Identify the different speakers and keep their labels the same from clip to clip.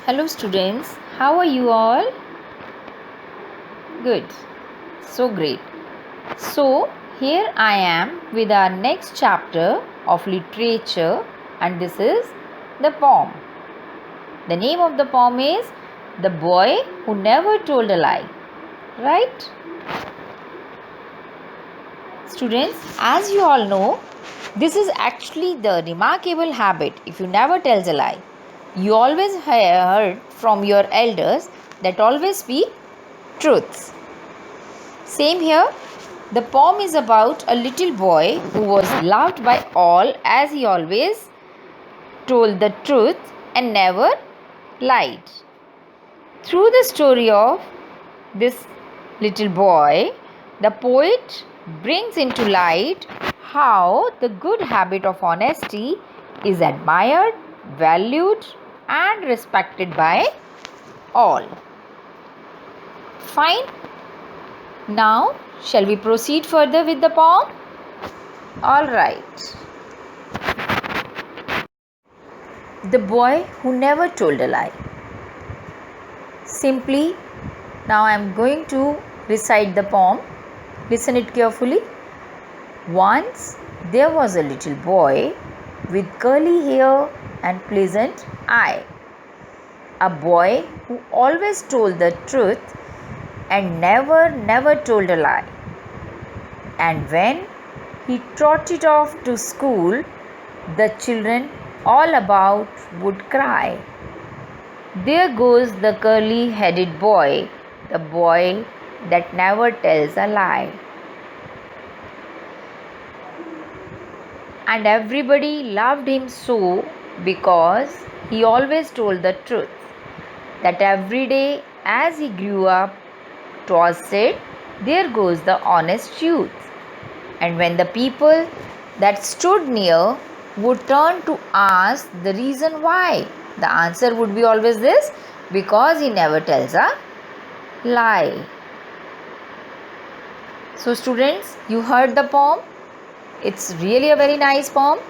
Speaker 1: Hello students, how are you all? Good, so great. So, here I am with our next chapter of literature, and this is the poem. The name of the poem is The Boy Who Never Told a Lie. Right? Students, as you all know, this is actually the remarkable habit if you never tells a lie. You always heard from your elders that always speak truths. Same here. The poem is about a little boy who was loved by all as he always told the truth and never lied. Through the story of this little boy, the poet brings into light how the good habit of honesty is admired, valued, and respected by all. Fine. Now, shall we proceed further with the poem? Alright. The Boy Who Never Told a Lie. Simply, now I am going to recite the poem. Listen it carefully. Once there was a little boy with curly hair and pleasant eye. A boy who always told the truth and never told a lie. And when he trotted off to school, the children all about would cry, "There goes the curly-headed boy, the boy that never tells a lie." And everybody loved him so because he always told the truth, that every day as he grew up, 'twas said, "There goes the honest youth." And when the people that stood near would turn to ask the reason why, the answer would be always this: because he never tells a lie. So students, you heard the poem. It's really a very nice poem.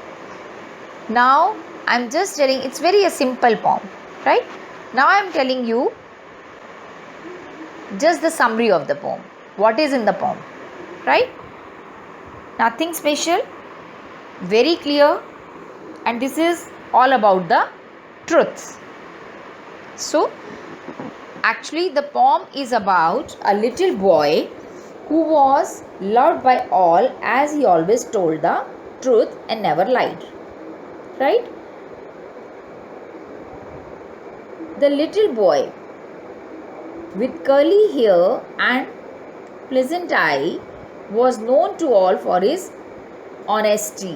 Speaker 1: Now I'm just telling, it's very a simple poem, right? Now I'm telling you just the summary of the poem. What is in the poem, right? Nothing special, very clear, and this is all about the truths. So actually the poem is about a little boy who was loved by all as he always told the truth and never lied, right? The little boy with curly hair and pleasant eye was known to all for his honesty,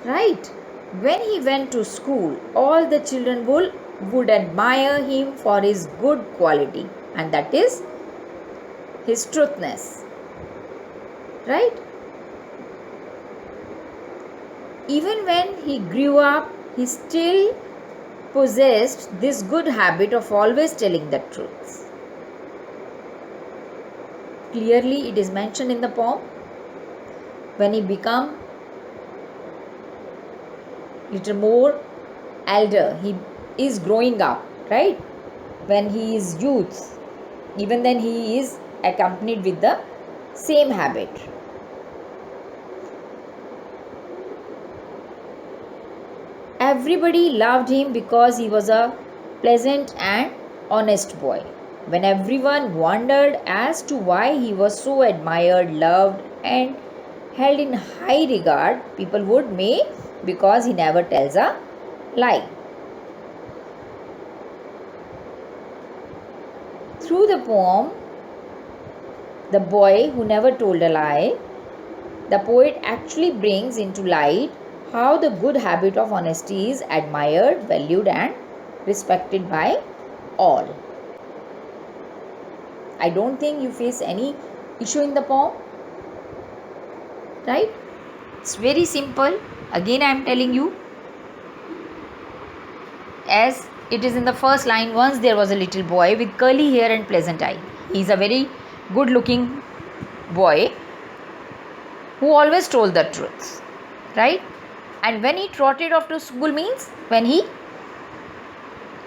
Speaker 1: right? When he went to school, all the children would admire him for his good quality, and that is his truthness, right? Even when he grew up, he still possessed this good habit of always telling the truth. Clearly it is mentioned in the poem. When he become little more elder, he is growing up, right? When he is youth, even then he is accompanied with the same habit. Everybody loved him because he was a pleasant and honest boy. When everyone wondered as to why he was so admired, loved, and held in high regard, people would say, because he never tells a lie. Through the poem, The Boy Who Never Told a Lie, the poet actually brings into light how the good habit of honesty is admired, valued, and respected by all. I don't think you face any issue in the poem, right? It's very simple. Again I am telling you, as it is in the first line, once there was a little boy with curly hair and pleasant eye. He is a very good looking boy who always told the truth, right? And when he trotted off to school means when he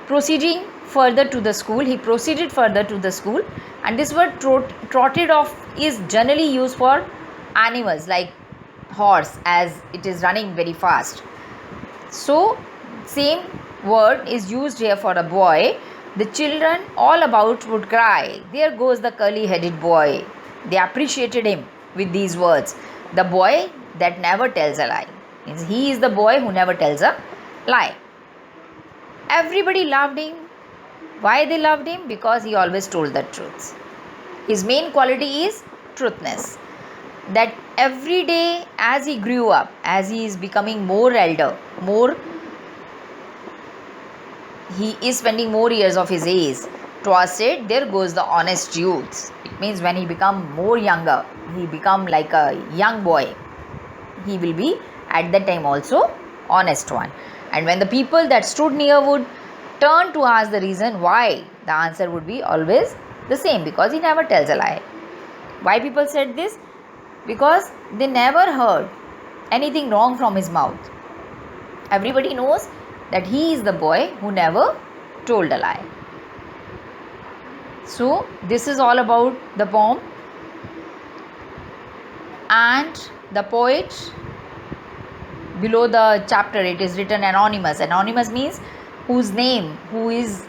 Speaker 1: proceeding further to the school. He proceeded further to the school, and this word trotted off is generally used for animals like horse, as it is running very fast. So same word is used here for a boy. The children all about would cry, "There goes the curly headed boy." They appreciated him with these words. The boy that never tells a lie. Means he is the boy who never tells a lie. Everybody loved him. Why they loved him? Because he always told the truth. His main quality is truthness. That every day as he grew up, as he is becoming more elder, he is spending more years of his age, 'twas said, "There goes the honest youth." It means when he become more younger, he become like a young boy, he will be at that time also honest one. And when the people that stood near would turn to ask the reason why, the answer would be always the same, because he never tells a lie. Why people said this? Because they never heard anything wrong from his mouth. Everybody knows that he is the boy who never told a lie. So this is all about the poem. And the poet, below the chapter it is written anonymous. Anonymous means whose name, who is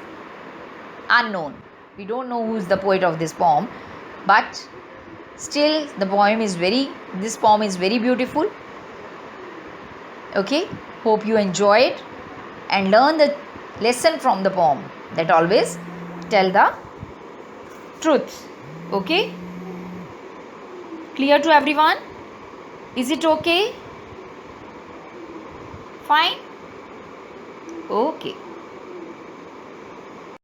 Speaker 1: unknown. We don't know who is the poet of this poem, but still this poem is very beautiful. Okay, hope you enjoy it and learn the lesson from the poem, that always tell the truth. Okay, clear to everyone? Is it okay? Fine? Okay.